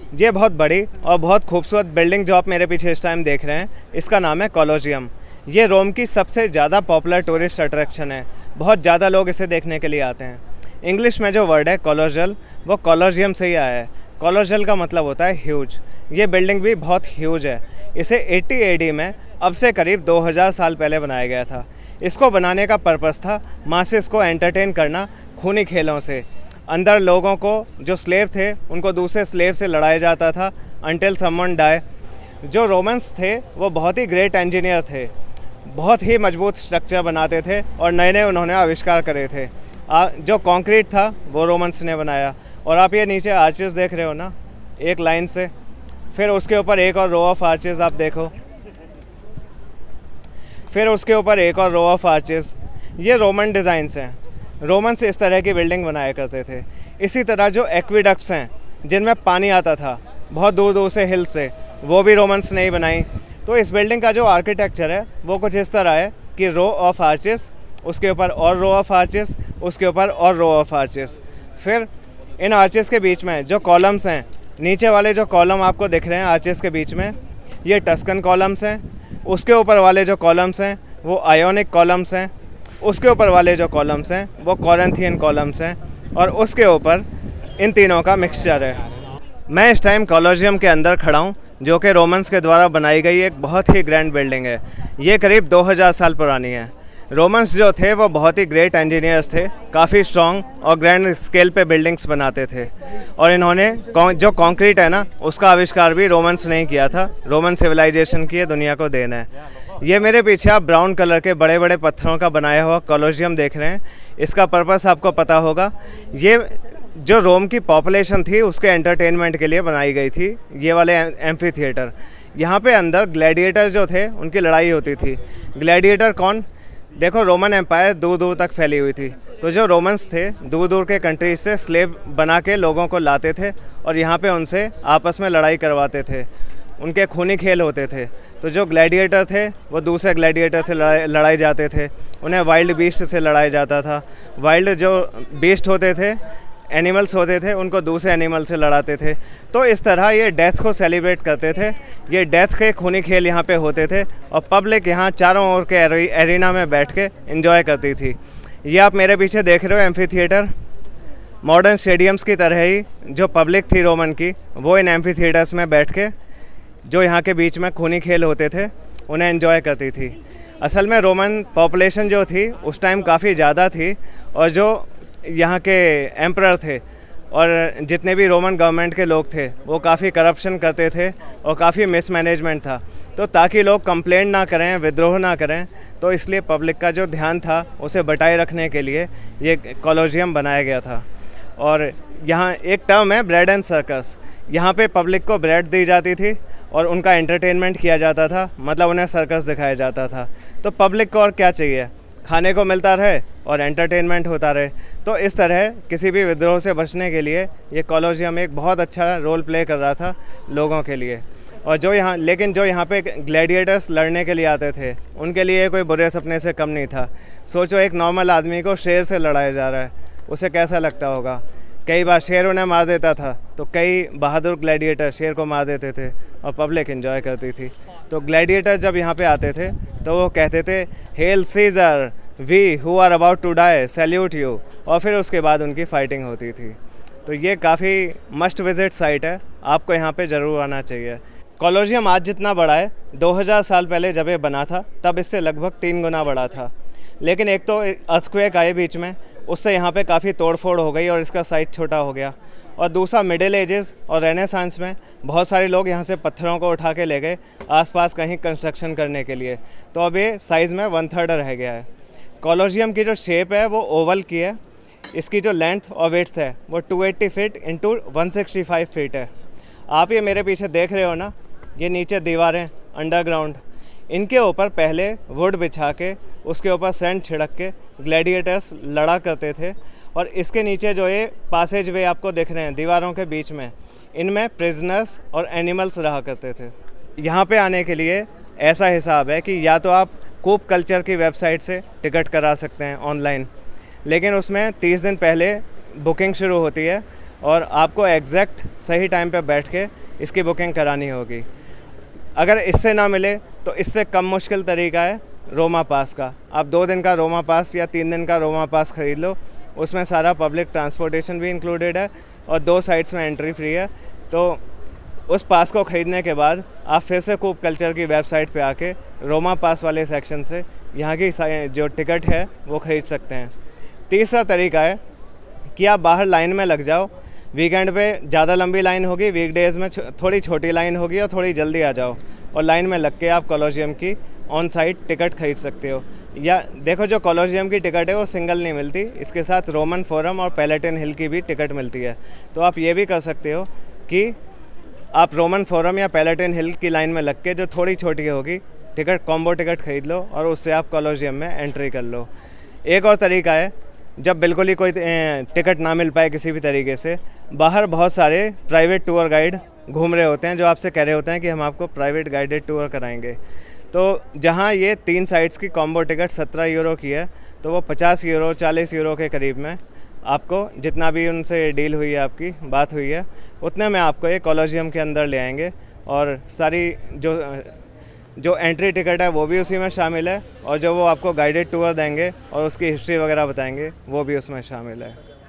ये बहुत बड़ी और बहुत खूबसूरत बिल्डिंग जो आप मेरे पीछे इस टाइम देख रहे हैं, इसका नाम है कॉलोजियम। ये रोम की सबसे ज़्यादा पॉपुलर टूरिस्ट अट्रैक्शन है। बहुत ज़्यादा लोग इसे देखने के लिए आते हैं। इंग्लिश में जो वर्ड है कॉलोजल, वो कॉलोजियम से ही आया है। कॉलोजल का मतलब होता है ह्यूज। ये बिल्डिंग भी बहुत ह्यूज है। इसे 80 एडी में, अब से करीब 2000 साल पहले बनाया गया था। इसको बनाने का पर्पस था मासेस को एंटरटेन करना खूनी खेलों से। अंदर लोगों को, जो स्लेव थे, उनको दूसरे स्लेव से लड़ाया जाता था अंटिल समवन डाई। जो रोमन्स थे वो बहुत ही ग्रेट इंजीनियर थे, बहुत ही मजबूत स्ट्रक्चर बनाते थे और नए नए उन्होंने आविष्कार करे थे। जो कंक्रीट था वो रोमन्स ने बनाया। और आप ये नीचे आर्चेस देख रहे हो ना, एक लाइन से, फिर उसके ऊपर एक और रो ऑफ आर्चेस आप देखो, फिर उसके ऊपर एक और रो ऑफ आर्चेस। ये रोमन डिज़ाइंस हैं। रोमन्स इस तरह की बिल्डिंग बनाया करते थे। इसी तरह जो एक्विडक्ट्स हैं जिनमें पानी आता था बहुत दूर दूर से, हिल से, वो भी रोमन्स ने ही बनाई। तो इस बिल्डिंग का जो आर्किटेक्चर है वो कुछ इस तरह है कि रो ऑफ आर्चेस, उसके ऊपर और रो ऑफ आर्चेस, उसके ऊपर और रो ऑफ आर्चेस। फिर इन आर्चेस के बीच में जो कॉलम्स हैं, नीचे वाले जो कॉलम आपको दिख रहे हैं आर्चेस के बीच में, ये टस्कन कॉलम्स हैं। उसके ऊपर वाले जो कॉलम्स हैं वो आयोनिक कॉलम्स हैं। उसके ऊपर वाले जो कॉलम्स हैं वो कॉरिंथियन कॉलम्स हैं। और उसके ऊपर इन तीनों का मिक्सचर है। मैं इस टाइम कॉलोजियम के अंदर खड़ा हूँ, जो कि रोमन्स के द्वारा बनाई गई एक बहुत ही ग्रैंड बिल्डिंग है। ये करीब 2000 साल पुरानी है। रोमन्स जो थे वो बहुत ही ग्रेट इंजीनियर्स थे, काफ़ी स्ट्रॉन्ग और ग्रैंड स्केल पे बिल्डिंग्स बनाते थे। और इन्होंने जो कंक्रीट है ना, उसका आविष्कार भी रोमन्स ने ही किया था। रोमन सिविलाइजेशन की ये दुनिया को देन है। ये मेरे पीछे आप ब्राउन कलर के बड़े बड़े पत्थरों का बनाया हुआ कॉलोजियम देख रहे हैं। इसका पर्पस आपको पता होगा, ये जो रोम की पॉपुलेशन थी उसके एंटरटेनमेंट के लिए बनाई गई थी। ये वाले एम्फी थिएटर, यहाँ पे अंदर ग्लैडिएटर जो थे उनकी लड़ाई होती थी। ग्लैडिएटर कौन? देखो, रोमन एम्पायर दूर दूर तक फैली हुई थी, तो जो रोमन्स थे दूर दूर के कंट्रीज से स्लेव बना के लोगों को लाते थे और यहाँ पे उनसे आपस में लड़ाई करवाते थे। उनके खूनी खेल होते थे। तो जो ग्लैडिएटर थे वो दूसरे ग्लैडिएटर से लड़ाए जाते थे। उन्हें वाइल्ड बीस्ट से लड़ाया जाता था। वाइल्ड जो बीस्ट होते थे, एनिमल्स होते थे, उनको दूसरे एनिमल से लड़ाते थे। तो इस तरह ये डेथ को सेलिब्रेट करते थे। ये डेथ के खूनी खेल यहाँ पे होते थे और पब्लिक यहाँ चारों ओर के एरिना में बैठ के एंजॉय करती थी। ये आप मेरे पीछे देख रहे हो एम्फी थिएटर, मॉडर्न स्टेडियम्स की तरह ही जो पब्लिक थी रोमन की, वो इन एम्फी थिएटर्स में बैठ के जो यहाँ के बीच में खूनी खेल होते थे उन्हें एंजॉय करती थी। असल में रोमन पॉपुलेशन जो थी उस टाइम काफ़ी ज़्यादा थी और जो यहाँ के एम्परर थे और जितने भी रोमन गवर्नमेंट के लोग थे वो काफ़ी करप्शन करते थे और काफ़ी मिसमैनेजमेंट था। तो ताकि लोग कंप्लेंट ना करें, विद्रोह ना करें, तो इसलिए पब्लिक का जो ध्यान था उसे बटाए रखने के लिए ये कॉलोजियम बनाया गया था। और यहाँ एक टर्म है ब्रेड एंड सर्कस। यहाँ पे पब्लिक को ब्रेड दी जाती थी और उनका एंटरटेनमेंट किया जाता था, मतलब उन्हें सर्कस दिखाया जाता था। तो पब्लिक को और क्या चाहिए, खाने को मिलता रहे और एंटरटेनमेंट होता रहे। तो इस तरह किसी भी विद्रोह से बचने के लिए ये कॉलोजियम एक बहुत अच्छा रोल प्ले कर रहा था लोगों के लिए। और जो यहाँ पे ग्लैडिएटर्स लड़ने के लिए आते थे उनके लिए कोई बुरे सपने से कम नहीं था। सोचो, एक नॉर्मल आदमी को शेर से लड़ाया जा रहा है, उसे कैसा लगता होगा। कई बार शेर उन्हें मार देता था, तो कई बहादुर ग्लैडिएटर शेर को मार देते थे और पब्लिक एंजॉय करती थी। तो ग्लैडिएटर जब यहाँ पे आते थे तो वो कहते थे, hail Caesar, we who are about to die salute you, और फिर उसके बाद उनकी फाइटिंग होती थी। तो ये काफ़ी मस्ट विजिट साइट है, आपको यहाँ पे ज़रूर आना चाहिए। कॉलोजियम आज जितना बड़ा है, 2000 साल पहले जब ये बना था तब इससे लगभग 3 गुना बड़ा था। लेकिन एक तो अर्थक्वेक आए बीच में, उससे यहाँ पे काफ़ी तोड़फोड़ हो गई और इसका साइज़ छोटा हो गया। और दूसरा, मिडिल एजेस और रेनेसांस में बहुत सारे लोग यहाँ से पत्थरों को उठा के ले गए आसपास कहीं कंस्ट्रक्शन करने के लिए, तो अब ये साइज़ में 1/3 रह गया है। कॉलोजियम की जो शेप है वो ओवल की है। इसकी जो लेंथ और विड्थ है वो 280 फीट इंटू 165 फीट है। आप ये मेरे पीछे देख रहे हो ना, ये नीचे दीवारें अंडरग्राउंड, इनके ऊपर पहले वुड बिछा के उसके ऊपर सैंड छिड़क के ग्लैडिएटर्स लड़ा करते थे। और इसके नीचे जो ये पासेज वे आपको दिख रहे हैं दीवारों के बीच में, इनमें प्रिजनर्स और एनिमल्स रहा करते थे। यहाँ पे आने के लिए ऐसा हिसाब है कि या तो आप कूप कल्चर की वेबसाइट से टिकट करा सकते हैं ऑनलाइन, लेकिन उसमें 30 दिन पहले बुकिंग शुरू होती है और आपको एग्जैक्ट सही टाइम पे बैठ के इसकी बुकिंग करानी होगी। अगर इससे ना मिले तो इससे कम मुश्किल तरीका है रोमा पास का। आप 2 दिन का रोमा पास या 3 दिन का रोमा पास ख़रीद लो, उसमें सारा पब्लिक ट्रांसपोर्टेशन भी इंक्लूडेड है और 2 साइड्स में एंट्री फ्री है। तो उस पास को ख़रीदने के बाद आप फिर से कूप कल्चर की वेबसाइट पे आके रोमा पास वाले सेक्शन से यहाँ की जो टिकट है वो ख़रीद सकते हैं। तीसरा तरीका है कि आप बाहर लाइन में लग जाओ। वीकेंड पे ज़्यादा लंबी लाइन होगी, वीकडेज़ में थोड़ी छोटी लाइन होगी और थोड़ी जल्दी आ जाओ और लाइन में लग के आप कॉलोजियम की ऑन साइट टिकट ख़रीद सकते हो। या देखो, जो कॉलोजियम की टिकट है वो सिंगल नहीं मिलती, इसके साथ रोमन फोरम और पैलेटिन हिल की भी टिकट मिलती है। तो आप ये भी कर सकते हो कि आप रोमन फोरम या पैलेटिन हिल की लाइन में लग के, जो थोड़ी छोटी होगी, टिकट कॉम्बो टिकट ख़रीद लो और उससे आप कॉलोजियम में एंट्री कर लो। एक और तरीका है, जब बिल्कुल ही कोई टिकट ना मिल पाए किसी भी तरीके से, बाहर बहुत सारे प्राइवेट टूर गाइड घूम रहे होते हैं जो आपसे कह रहे होते हैं कि हम आपको प्राइवेट गाइडेड टूर कराएंगे। तो जहाँ ये 3 साइड्स की कॉम्बो टिकट 17 यूरो की है, तो वो 50 यूरो 40 यूरो के करीब में आपको, जितना भी उनसे डील हुई है, आपकी बात हुई है, उतने में आपको ये कॉलोजियम के अंदर ले आएंगे और सारी जो एंट्री टिकट है वो भी उसी में शामिल है और जो वो आपको गाइडेड टूर देंगे और उसकी हिस्ट्री वगैरह बताएंगे वो भी उसमें शामिल है।